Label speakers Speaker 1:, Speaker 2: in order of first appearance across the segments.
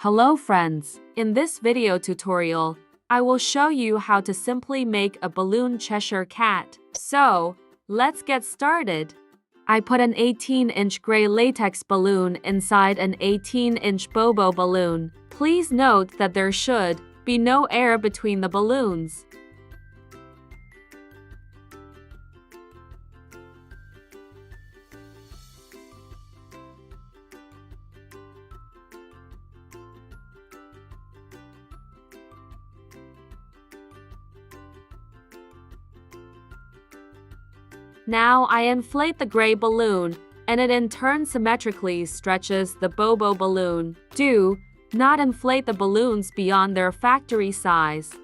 Speaker 1: Hello friends, in this video tutorial, I will show you how to simply make a balloon Cheshire cat. So, let's get started. I put an 18-inch gray latex balloon inside an 18-inch bobo balloon. Please note that there should be no air between the balloons. Now I inflate the gray balloon, and it in turn symmetrically stretches the bobo balloon. Do not inflate the balloons beyond their factory size.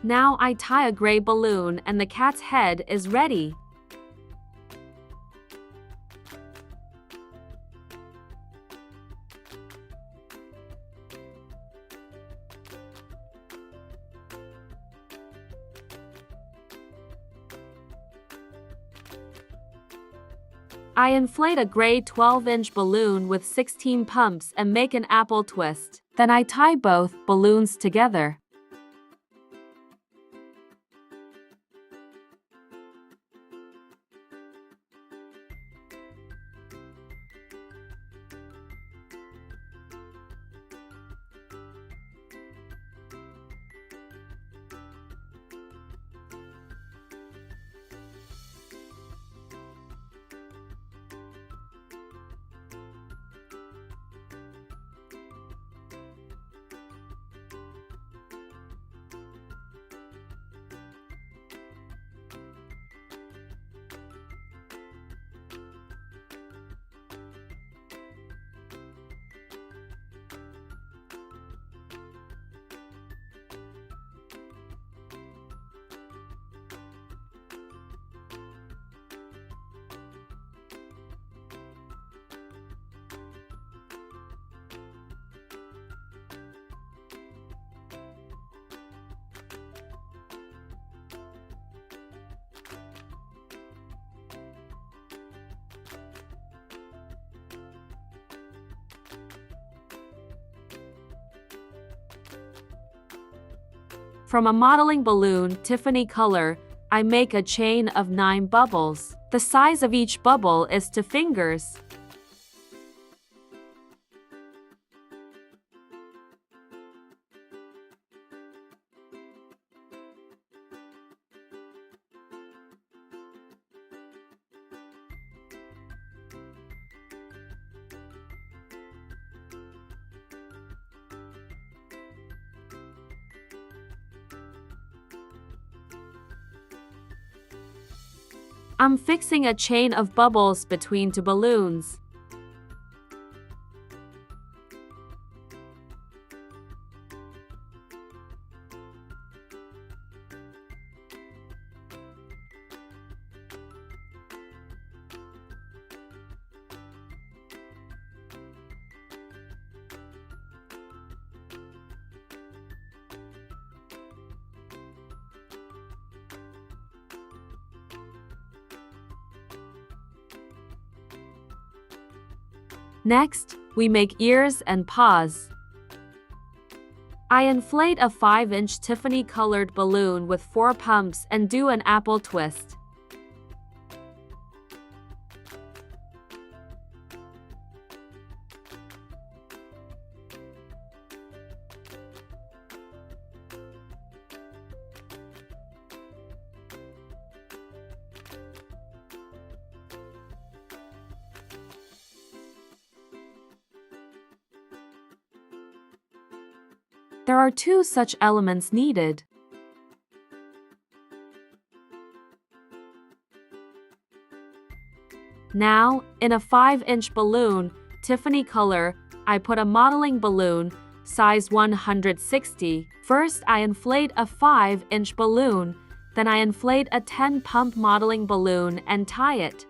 Speaker 1: Now I tie a gray balloon and the cat's head is ready. I inflate a gray 12-inch balloon with 16 pumps and make an apple twist. Then I tie both balloons together. From a modeling balloon, Tiffany color, I make a chain of 9 bubbles. The size of each bubble is 2 fingers. I'm fixing a chain of bubbles between 2 balloons. Next, we make ears and paws. I inflate a 5-inch Tiffany-colored balloon with 4 pumps and do an apple twist. There are 2 such elements needed. Now, in a 5-inch balloon, Tiffany color, I put a modeling balloon, size 160. First, I inflate a 5-inch balloon, then I inflate a 10-pump modeling balloon and tie it.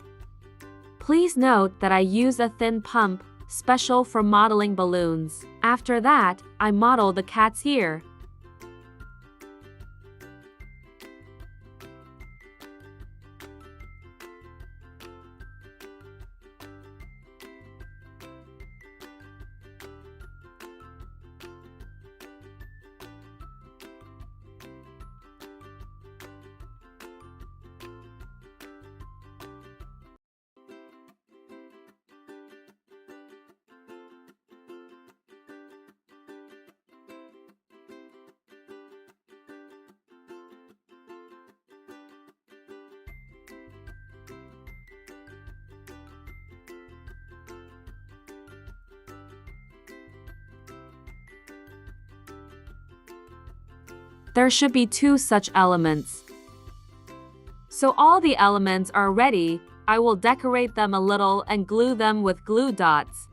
Speaker 1: Please note that I use a thin pump special for modeling balloons. After that, I model the cat's ear. There should be 2 such elements. So all the elements are ready. I will decorate them a little and glue them with glue dots.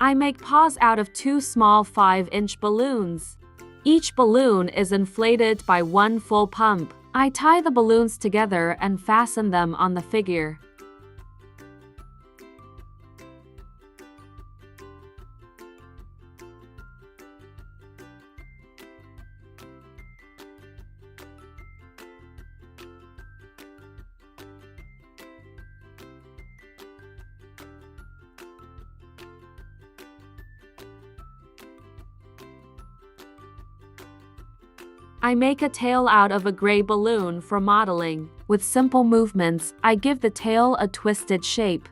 Speaker 1: I make paws out of 2 small 5-inch balloons. Each balloon is inflated by 1 full pump. I tie the balloons together and fasten them on the figure. I make a tail out of a gray balloon for modeling. With simple movements, I give the tail a twisted shape.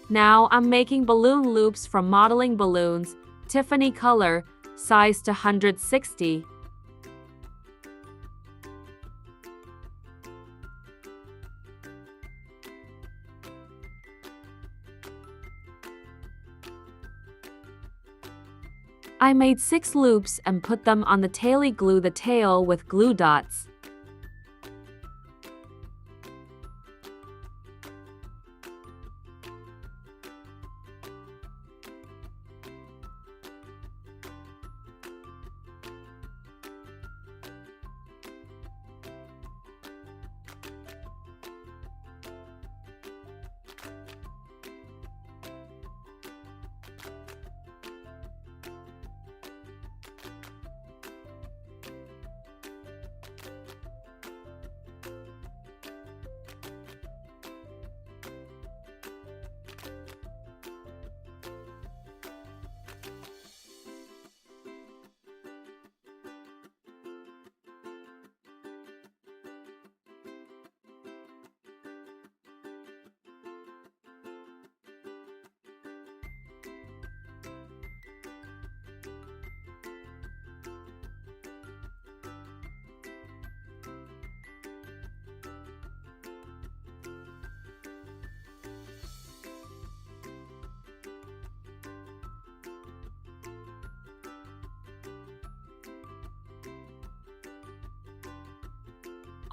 Speaker 1: Now I'm making balloon loops from modeling balloons, Tiffany color, size to 160. I made 6 loops and put them on the tail. Glue the tail with glue dots.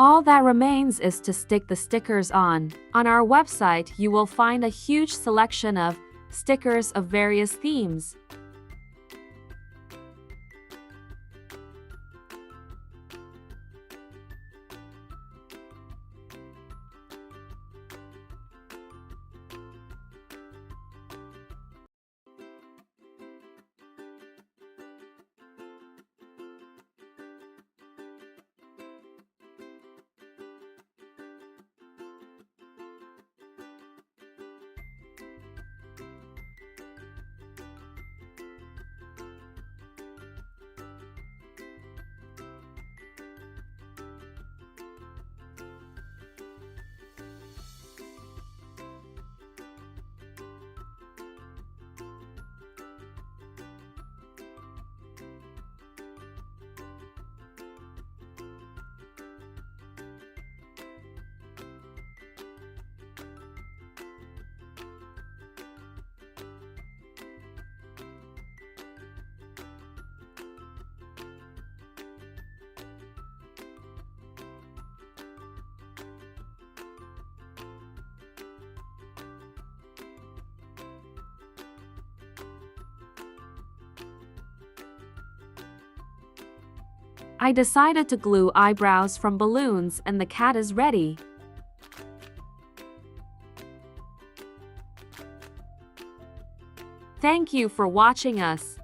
Speaker 1: All that remains is to stick the stickers on. On our website, you will find a huge selection of stickers of various themes. I decided to glue eyebrows from balloons and the cat is ready. Thank you for watching us.